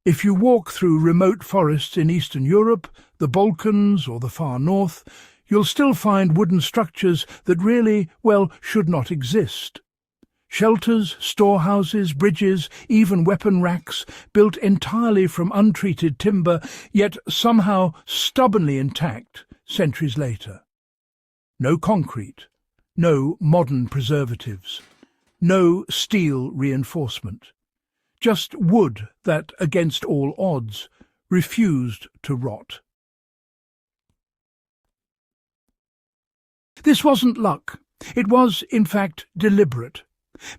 If you walk through remote forests in Eastern Europe, the Balkans or the far north, you'll still find wooden structures that really, well, should not exist. Shelters, storehouses, bridges, even weapon racks, built entirely from untreated timber, yet somehow stubbornly intact centuries later. No concrete, no modern preservatives, no steel reinforcement. Just wood that, against all odds, refused to rot. This wasn't luck. It was, in fact, deliberate.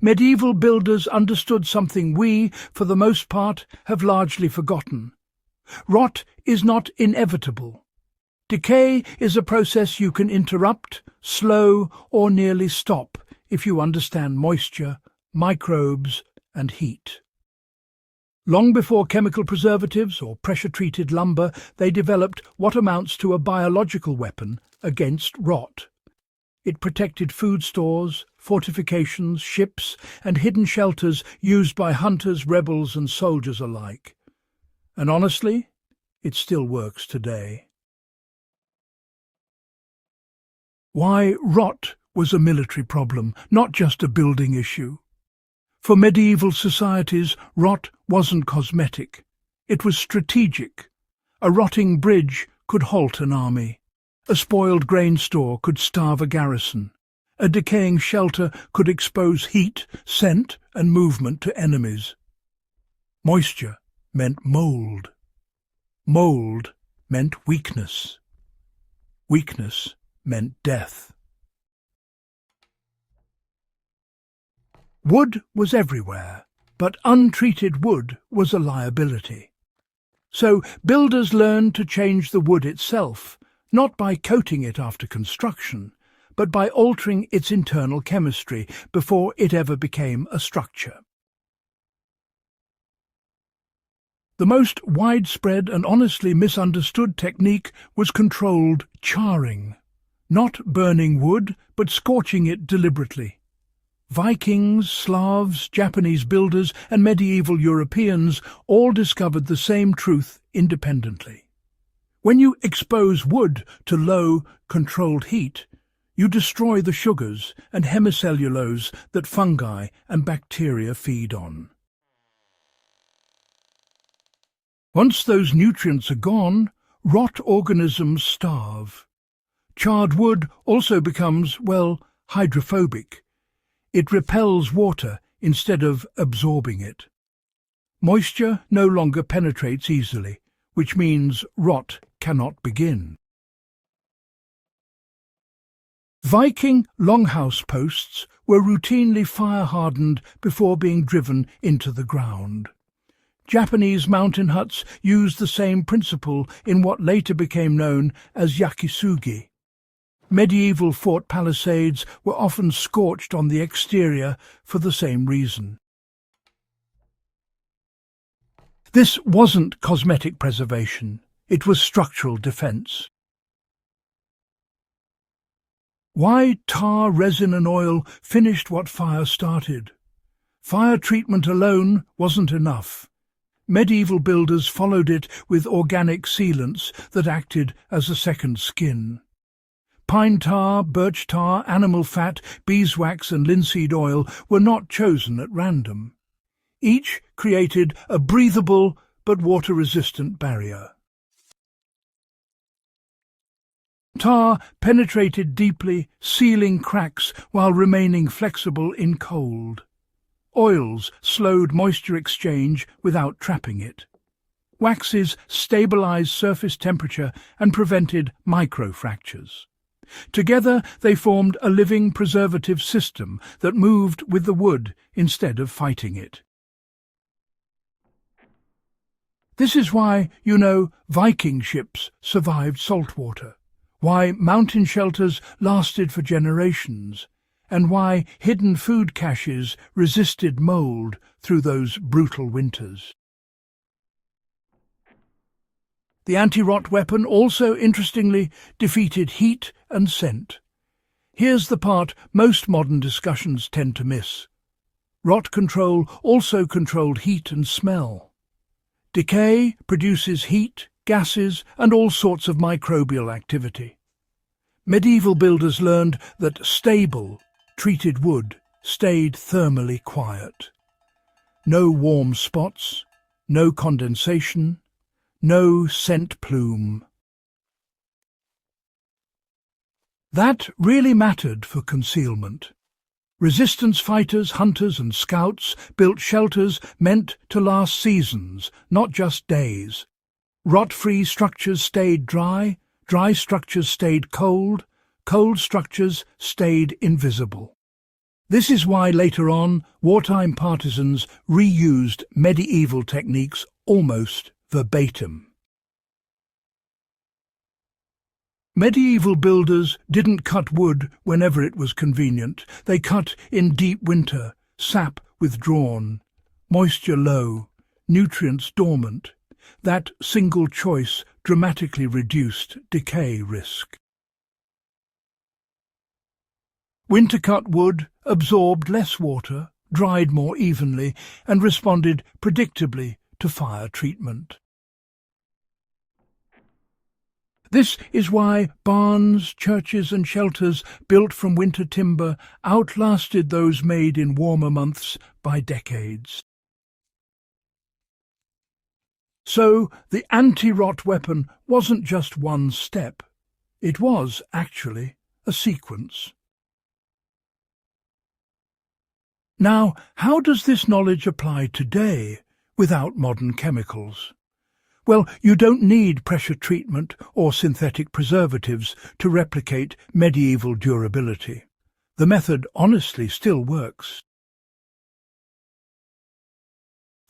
Medieval builders understood something we, for the most part, have largely forgotten. Rot is not inevitable. Decay is a process you can interrupt, slow, or nearly stop if you understand moisture, microbes, and heat. Long before chemical preservatives or pressure-treated lumber, they developed what amounts to a biological weapon against rot. It protected food stores, fortifications, ships, and hidden shelters used by hunters, rebels, and soldiers alike. And honestly, it still works today. Why rot was a military problem, not just a building issue. For medieval societies, rot wasn't cosmetic. It was strategic. A rotting bridge could halt an army. A spoiled grain store could starve a garrison. A decaying shelter could expose heat, scent, and movement to enemies. Moisture meant mold. Mold meant weakness. Weakness meant death. Wood was everywhere, but untreated wood was a liability. So builders learned to change the wood itself, not by coating it after construction, but by altering its internal chemistry before it ever became a structure. The most widespread and honestly misunderstood technique was controlled charring. Not burning wood, but scorching it deliberately. Vikings, Slavs, Japanese builders, and medieval Europeans all discovered the same truth independently. When you expose wood to low, controlled heat, you destroy the sugars and hemicellulose that fungi and bacteria feed on. Once those nutrients are gone, rot organisms starve. Charred wood also becomes, well, hydrophobic. It repels water instead of absorbing it. Moisture no longer penetrates easily, which means rot cannot begin. Viking longhouse posts were routinely fire-hardened before being driven into the ground. Japanese mountain huts used the same principle in what later became known as yakisugi. Medieval fort palisades were often scorched on the exterior for the same reason. This wasn't cosmetic preservation, it was structural defense. Why tar, resin and oil finished what fire started? Fire treatment alone wasn't enough. Medieval builders followed it with organic sealants that acted as a second skin. Pine tar, birch tar, animal fat, beeswax and linseed oil were not chosen at random. Each created a breathable but water-resistant barrier. Tar penetrated deeply, sealing cracks while remaining flexible in cold. Oils slowed moisture exchange without trapping it. Waxes stabilized surface temperature and prevented microfractures. Together they formed a living preservative system that moved with the wood instead of fighting it. This is why, Viking ships survived saltwater, why mountain shelters lasted for generations, and why hidden food caches resisted mold through those brutal winters. The anti-rot weapon also, interestingly, defeated heat and scent. Here's the part most modern discussions tend to miss. Rot control also controlled heat and smell. Decay produces heat, gases, and all sorts of microbial activity. Medieval builders learned that stable, treated wood stayed thermally quiet. No warm spots, no condensation, no scent plume. That really mattered for concealment. Resistance fighters, hunters and scouts built shelters meant to last seasons, not just days. Rot-free structures stayed dry, dry structures stayed cold, cold structures stayed invisible. This is why later on, wartime partisans reused medieval techniques almost verbatim. Medieval builders didn't cut wood whenever it was convenient. They cut in deep winter, sap withdrawn, moisture low, nutrients dormant. That single choice dramatically reduced decay risk. Winter-cut wood absorbed less water, dried more evenly, and responded predictably to fire treatment. This is why barns, churches and shelters built from winter timber outlasted those made in warmer months by decades. So the anti-rot weapon wasn't just one step. It was, actually, a sequence. Now, how does this knowledge apply today without modern chemicals? Well, you don't need pressure treatment or synthetic preservatives to replicate medieval durability. The method honestly still works.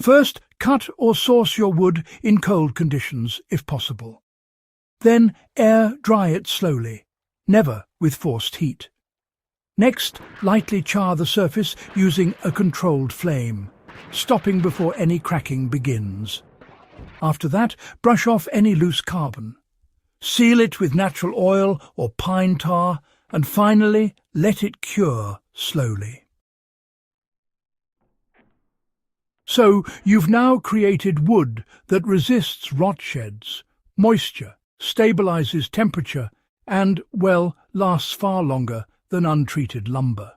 First, cut or source your wood in cold conditions, if possible. Then air-dry it slowly, never with forced heat. Next, lightly char the surface using a controlled flame, stopping before any cracking begins. After that, brush off any loose carbon. Seal it with natural oil or pine tar, and finally let it cure slowly. So you've now created wood that resists rot sheds, moisture, stabilizes temperature, and, well, lasts far longer than untreated lumber.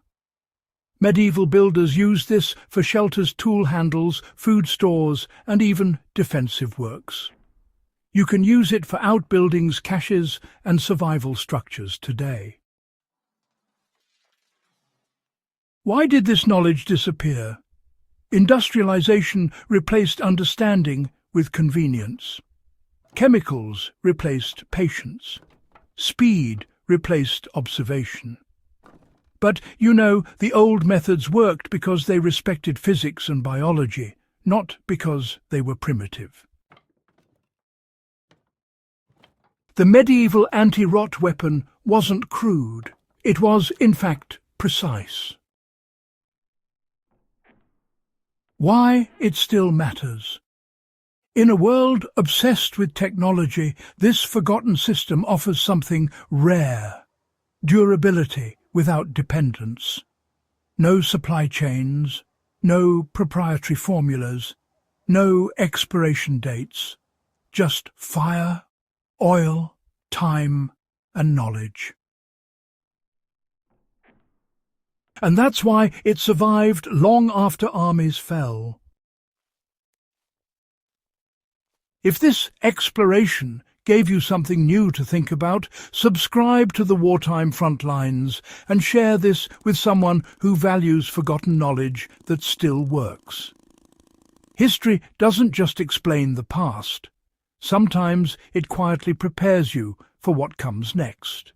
Medieval builders used this for shelters, tool handles, food stores, and even defensive works. You can use it for outbuildings, caches, and survival structures today. Why did this knowledge disappear? Industrialization replaced understanding with convenience. Chemicals replaced patience. Speed replaced observation. But, you know, the old methods worked because they respected physics and biology, not because they were primitive. The medieval anti-rot weapon wasn't crude. It was, in fact, precise. Why it still matters. In a world obsessed with technology, this forgotten system offers something rare: durability without dependence. No supply chains, no proprietary formulas, no expiration dates, just fire, oil, time, and knowledge. And that's why it survived long after armies fell. If this exploration gave you something new to think about, subscribe to the Wartime Frontlines and share this with someone who values forgotten knowledge that still works. History doesn't just explain the past. Sometimes it quietly prepares you for what comes next.